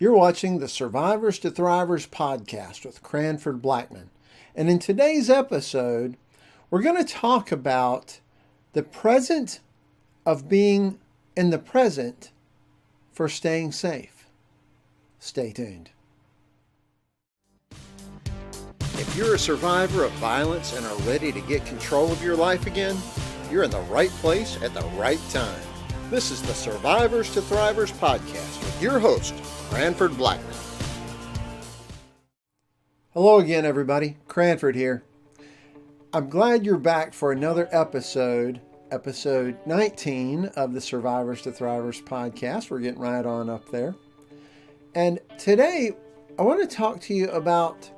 You're watching the Survivors to Thrivers podcast with Cranford Blackman. And in today's episode, we're going to talk about the present of being in the present for staying safe. Stay tuned. If you're a survivor of violence and are ready to get control of your life again, you're in the right place at the right time. This is the Survivors to Thrivers podcast with your host, Cranford Blackman. Hello again, everybody. Cranford here. I'm glad you're back for another episode 19 of the Survivors to Thrivers podcast. We're getting right on up there. And today, I want to talk to you about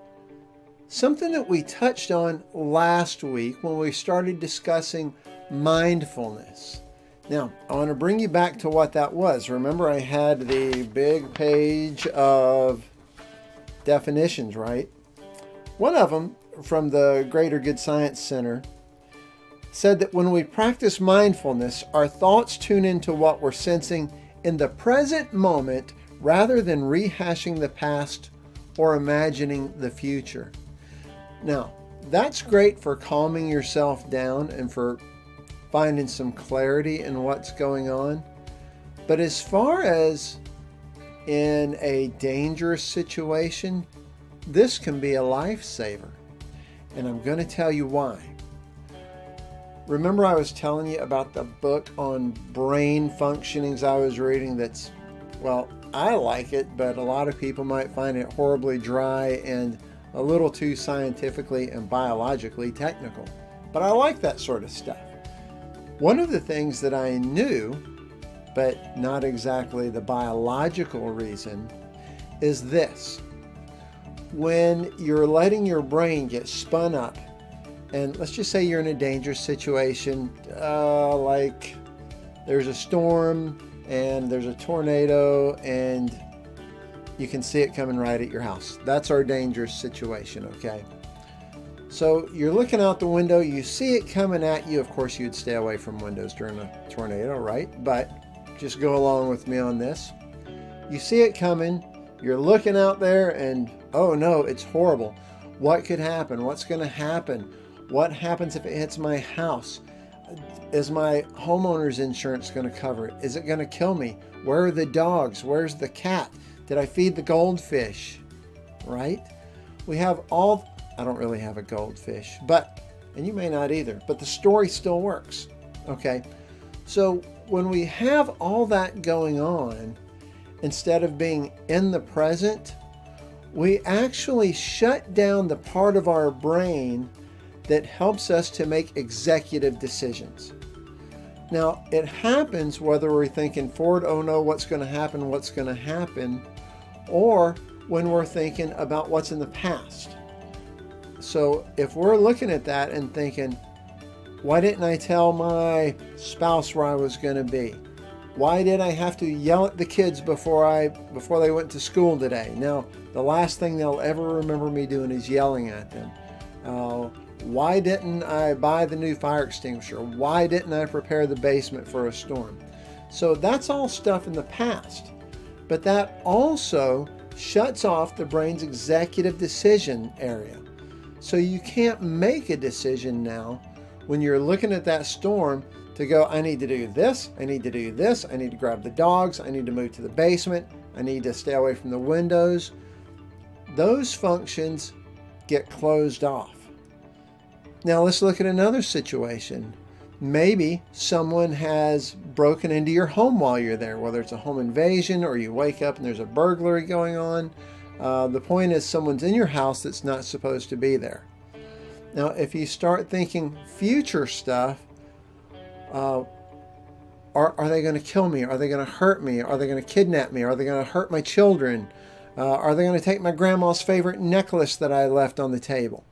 something that we touched on last week when we started discussing mindfulness. Now, I want to bring you back to what that was. Remember, I had the big page of definitions, right? One of them from the Greater Good Science Center said that when we practice mindfulness, our thoughts tune into what we're sensing in the present moment rather than rehashing the past or imagining the future. Now, that's great for calming yourself down and for finding some clarity in what's going on. But as far as in a dangerous situation, this can be a lifesaver. And I'm going to tell you why. Remember I was telling you about the book on brain functionings I was reading that's, well, I like it, but a lot of people might find it horribly dry and a little too scientifically and biologically technical. But I like that sort of stuff. One of the things that I knew, but not exactly the biological reason, is this. When you're letting your brain get spun up, and let's just say you're in a dangerous situation, like there's a storm and there's a tornado and you can see it coming right at your house. That's our dangerous situation, okay? So you're looking out the window, you see it coming at you. Of course, you'd stay away from windows during a tornado, right? But just go along with me on this. You see it coming, you're looking out there and, oh no, it's horrible. What could happen? What's going to happen? What happens if it hits my house? Is my homeowner's insurance going to cover it? Is it going to kill me? Where are the dogs? Where's the cat? Did I feed the goldfish? Right? We have all... I don't really have a goldfish, and you may not either, but the story still works. Okay. So when we have all that going on, instead of being in the present, we actually shut down the part of our brain that helps us to make executive decisions. Now, it happens whether we're thinking forward, oh no, what's going to happen, or when we're thinking about what's in the past. So if we're looking at that and thinking, why didn't I tell my spouse where I was going to be? Why did I have to yell at the kids before they went to school today? Now, the last thing they'll ever remember me doing is yelling at them. Why didn't I buy the new fire extinguisher? Why didn't I prepare the basement for a storm? So that's all stuff in the past. But that also shuts off the brain's executive decision area. So you can't make a decision now when you're looking at that storm to go, I need to do this, I need to do this, I need to grab the dogs, I need to move to the basement, I need to stay away from the windows. Those functions get closed off. Now let's look at another situation. Maybe someone has broken into your home while you're there, whether it's a home invasion or you wake up and there's a burglary going on. The point is someone's in your house that's not supposed to be there. Now, if you start thinking future stuff, are they going to kill me? Are they going to hurt me? Are they going to kidnap me? Are they going to hurt my children? Are they going to take my grandma's favorite necklace that I left on the table?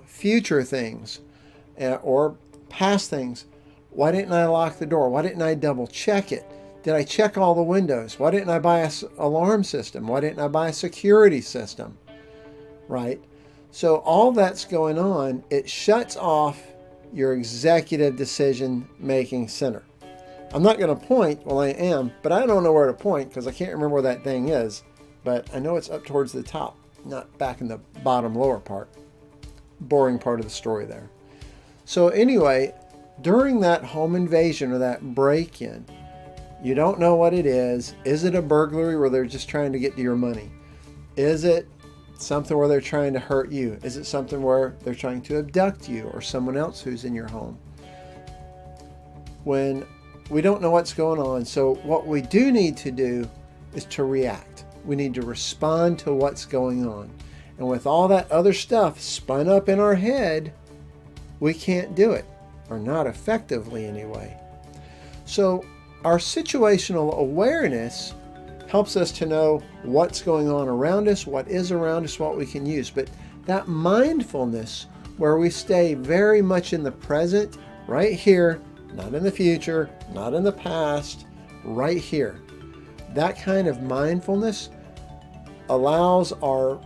Future things or past things. Why didn't I lock the door? Why didn't I double check it? Did I check all the windows? Why didn't I buy an alarm system? Why didn't I buy a security system? Right? So all that's going on, it shuts off your executive decision-making center. I'm not going to point. Well, I am, but I don't know where to point because I can't remember where that thing is. But I know it's up towards the top, not back in the bottom lower part. Boring part of the story there. So anyway, during that home invasion or that break-in, you don't know what it is. Is it a burglary where they're just trying to get to your money? Is it something where they're trying to hurt you? Is it something where they're trying to abduct you or someone else who's in your home? When we don't know what's going on, so what we do need to do is to react. We need to respond to what's going on. And with all that other stuff spun up in our head, we can't do it, or not effectively anyway. So our situational awareness helps us to know what's going on around us, what is around us, what we can use. But that mindfulness, where we stay very much in the present, right here, not in the future, not in the past, right here. That kind of mindfulness allows our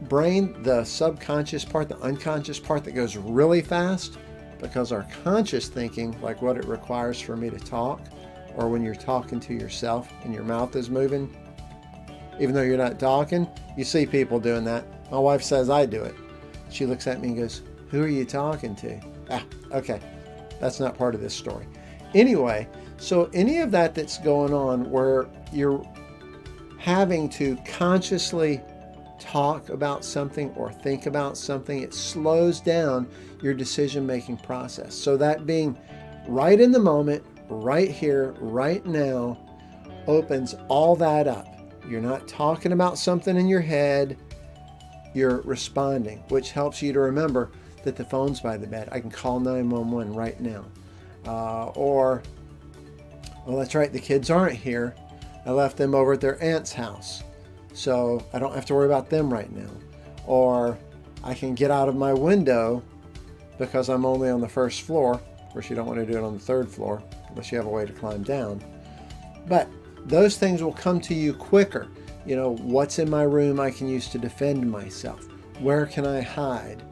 brain, the subconscious part, the unconscious part that goes really fast, because our conscious thinking, like what it requires for me to talk, or when you're talking to yourself and your mouth is moving, even though you're not talking, you see people doing that. My wife says I do it. She looks at me and goes, "Who are you talking to?" Okay, that's not part of this story. Anyway, so any of that that's going on where you're having to consciously talk about something or think about something, it slows down your decision-making process. So that being right in the moment, right here, right now, opens all that up. You're not talking about something in your head, you're responding, which helps you to remember that the phone's by the bed. I can call 911 right now. Well, that's right, the kids aren't here. I left them over at their aunt's house, so I don't have to worry about them right now. Or I can get out of my window because I'm only on the first floor. Of course, you don't want to do it on the third floor unless you have a way to climb down. But those things will come to you quicker. You know, what's in my room I can use to defend myself? Where can I hide?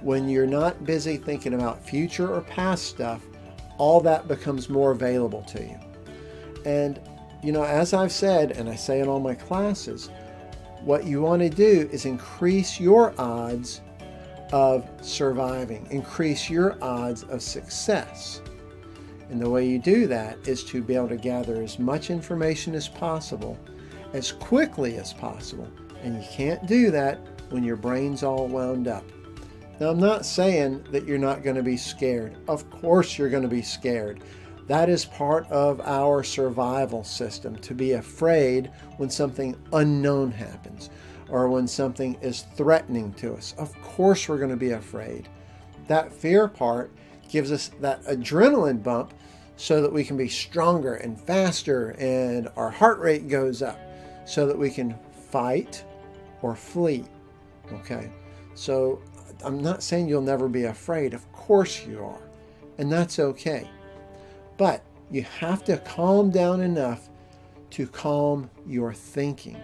When you're not busy thinking about future or past stuff, all that becomes more available to you. And, you know, as I've said, and I say in all my classes, what you want to do is increase your odds of surviving, increase your odds of success. And the way you do that is to be able to gather as much information as possible, as quickly as possible. And you can't do that when your brain's all wound up. Now, I'm not saying that you're not going to be scared. Of course you're going to be scared. That is part of our survival system, to be afraid when something unknown happens or when something is threatening to us. Of course we're going to be afraid. That fear part gives us that adrenaline bump so that we can be stronger and faster and our heart rate goes up so that we can fight or flee. Okay? So I'm not saying you'll never be afraid. Of course you are. And that's okay. But you have to calm down enough to calm your thinking,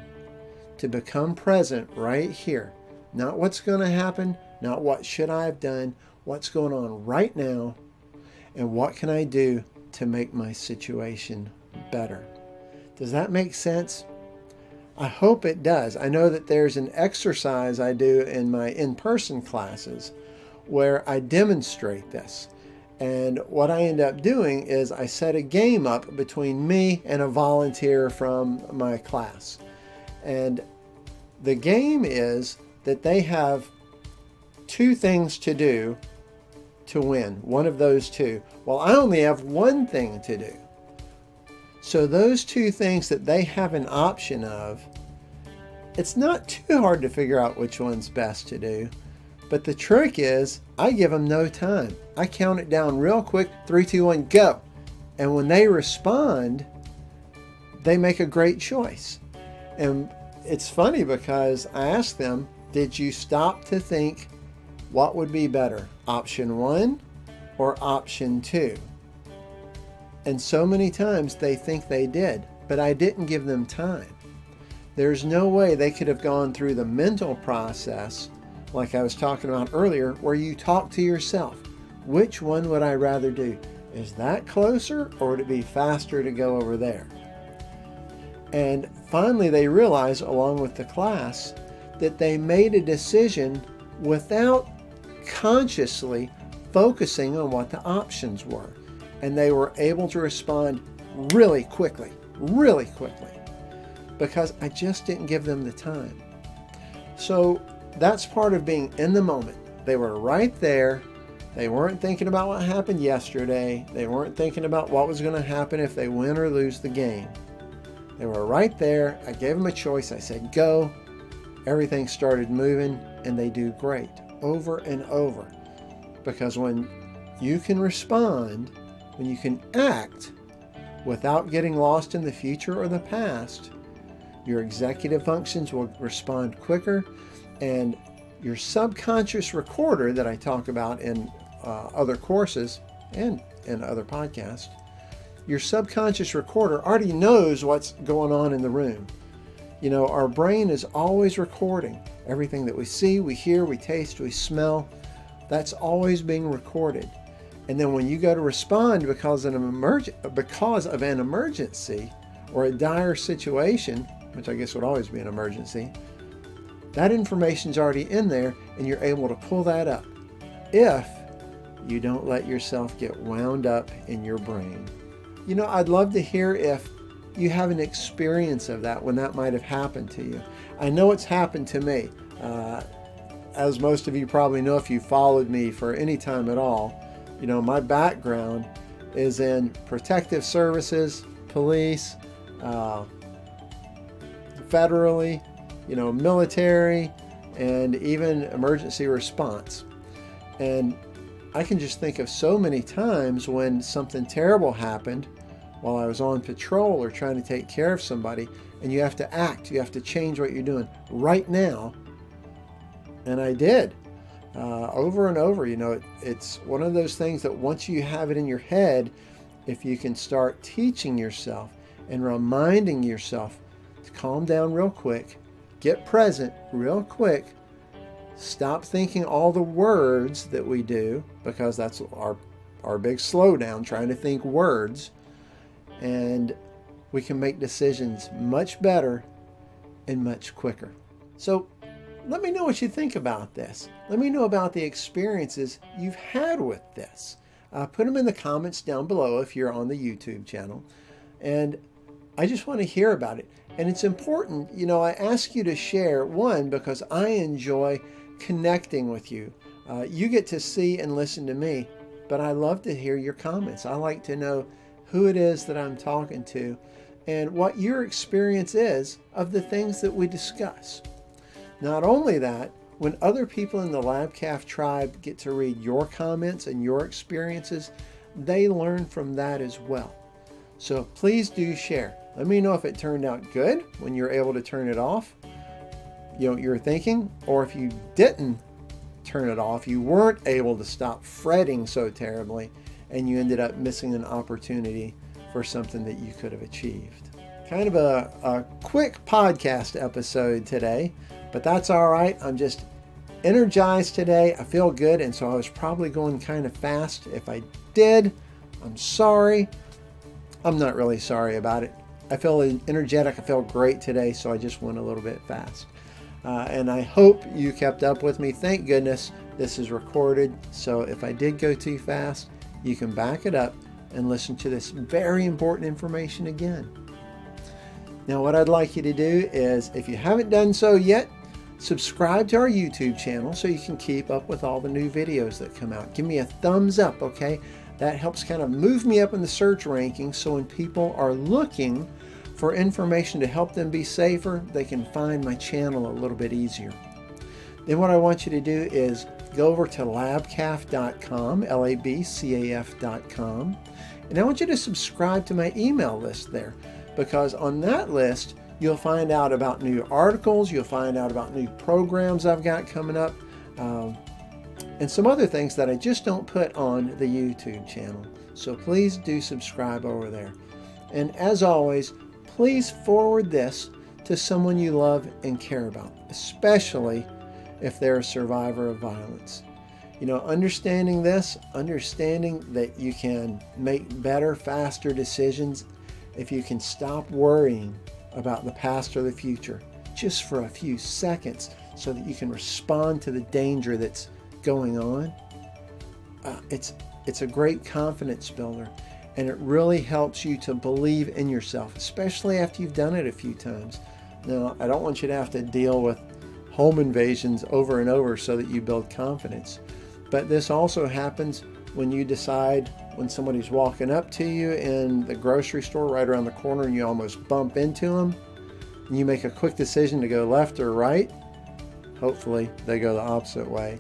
to become present right here. Not what's going to happen, not what should I have done, what's going on right now, and what can I do to make my situation better. Does that make sense? I hope it does. I know that there's an exercise I do in my in-person classes where I demonstrate this. And what I end up doing is I set a game up between me and a volunteer from my class. And the game is that they have two things to do to win, one of those two. Well, I only have one thing to do. So those two things that they have an option of, it's not too hard to figure out which one's best to do. But the trick is, I give them no time. I count it down real quick, 3, 2, 1, go. And when they respond, they make a great choice. And it's funny because I asked them, did you stop to think what would be better, option 1 or option 2? And so many times they think they did, but I didn't give them time. There's no way they could have gone through the mental process like I was talking about earlier, where you talk to yourself. Which one would I rather do? Is that closer, or would it be faster to go over there? And finally they realized, along with the class, that they made a decision without consciously focusing on what the options were. And they were able to respond really quickly, because I just didn't give them the time. So that's part of being in the moment. They were right there. They weren't thinking about what happened yesterday. They weren't thinking about what was going to happen if they win or lose the game. They were right there. I gave them a choice. I said, go. Everything started moving, and they do great over and over. Because when you can respond, when you can act without getting lost in the future or the past, your executive functions will respond quicker, and your subconscious recorder that I talk about in other courses and in other podcasts, your subconscious recorder already knows what's going on in the room. You know, our brain is always recording everything that we see, we hear, we taste, we smell. That's always being recorded. And then when you go to respond because of an emergency or a dire situation, which I guess would always be an emergency, that information's already in there, and you're able to pull that up if you don't let yourself get wound up in your brain. You know, I'd love to hear if you have an experience of that, when that might have happened to you. I know it's happened to me. As most of you probably know, if you followed me for any time at all, you know, my background is in protective services, police, federally, you know, military, and even emergency response. And I can just think of so many times when something terrible happened while I was on patrol or trying to take care of somebody, and you have to act, you have to change what you're doing right now. And I did over and over. You know, it's one of those things that once you have it in your head, if you can start teaching yourself and reminding yourself to calm down real quick, get present real quick, stop thinking all the words that we do, because that's our big slowdown, trying to think words, and we can make decisions much better and much quicker. So let me know what you think about this. Let me know about the experiences you've had with this. Put them in the comments down below if you're on the YouTube channel. And I just want to hear about it. And it's important, you know, I ask you to share, one, because I enjoy connecting with you. You get to see and listen to me, but I love to hear your comments. I like to know who it is that I'm talking to and what your experience is of the things that we discuss. Not only that, when other people in the LabCAF tribe get to read your comments and your experiences, they learn from that as well. So please do share. Let me know if it turned out good when you're able to turn it off, you know, you're thinking, or if you didn't turn it off, you weren't able to stop fretting so terribly, and you ended up missing an opportunity for something that you could have achieved. Kind of a quick podcast episode today, but that's all right. I'm just energized today. I feel good, and so I was probably going kind of fast. If I did, I'm sorry. I'm not really sorry about it. I feel energetic. I feel great today, so I just went a little bit fast. And I hope you kept up with me. Thank goodness this is recorded, so if I did go too fast, you can back it up and listen to this very important information again. Now, what I'd like you to do is, if you haven't done so yet, subscribe to our YouTube channel so you can keep up with all the new videos that come out. Give me a thumbs up, okay? That helps kind of move me up in the search rankings, so when people are looking for information to help them be safer, they can find my channel a little bit easier. Then what I want you to do is go over to labcaf.com, labcaf.com, and I want you to subscribe to my email list there, because on that list, you'll find out about new articles, you'll find out about new programs I've got coming up, and some other things that I just don't put on the YouTube channel. So please do subscribe over there. And as always, please forward this to someone you love and care about, especially if they're a survivor of violence. Understanding this, understanding that you can make better, faster decisions if you can stop worrying about the past or the future just for a few seconds so that you can respond to the danger that's going on. It's a great confidence builder, and it really helps you to believe in yourself, especially after you've done it a few times. Now, I don't want you to have to deal with home invasions over and over so that you build confidence. But this also happens when you decide, when somebody's walking up to you in the grocery store right around the corner and you almost bump into them, and you make a quick decision to go left or right. Hopefully they go the opposite way.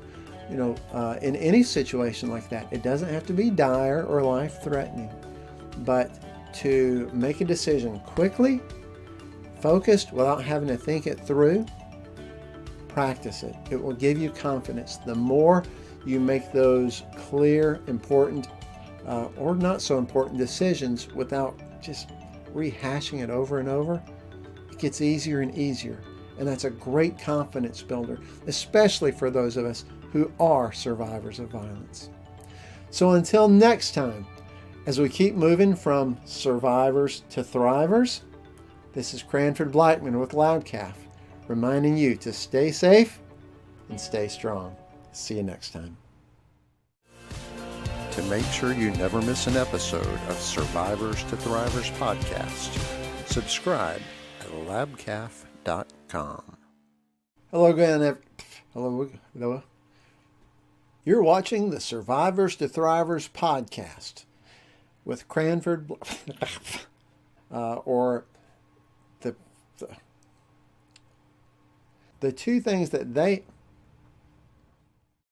In any situation like that, it doesn't have to be dire or life-threatening, but to make a decision quickly, focused, without having to think it through, practice it. It will give you confidence. The more you make those clear, important, or not so important decisions without just rehashing it over and over, it gets easier and easier. And that's a great confidence builder, especially for those of us who are survivors of violence. So until next time, as we keep moving from survivors to thrivers, this is Cranford Blackman with Loudcalf, reminding you to stay safe and stay strong. See you next time. To make sure you never miss an episode of Survivors to Thrivers podcast, subscribe at labcalf.com. Hello again. Hello. You're watching the Survivors to Thrivers podcast with Cranford, or the two things that they...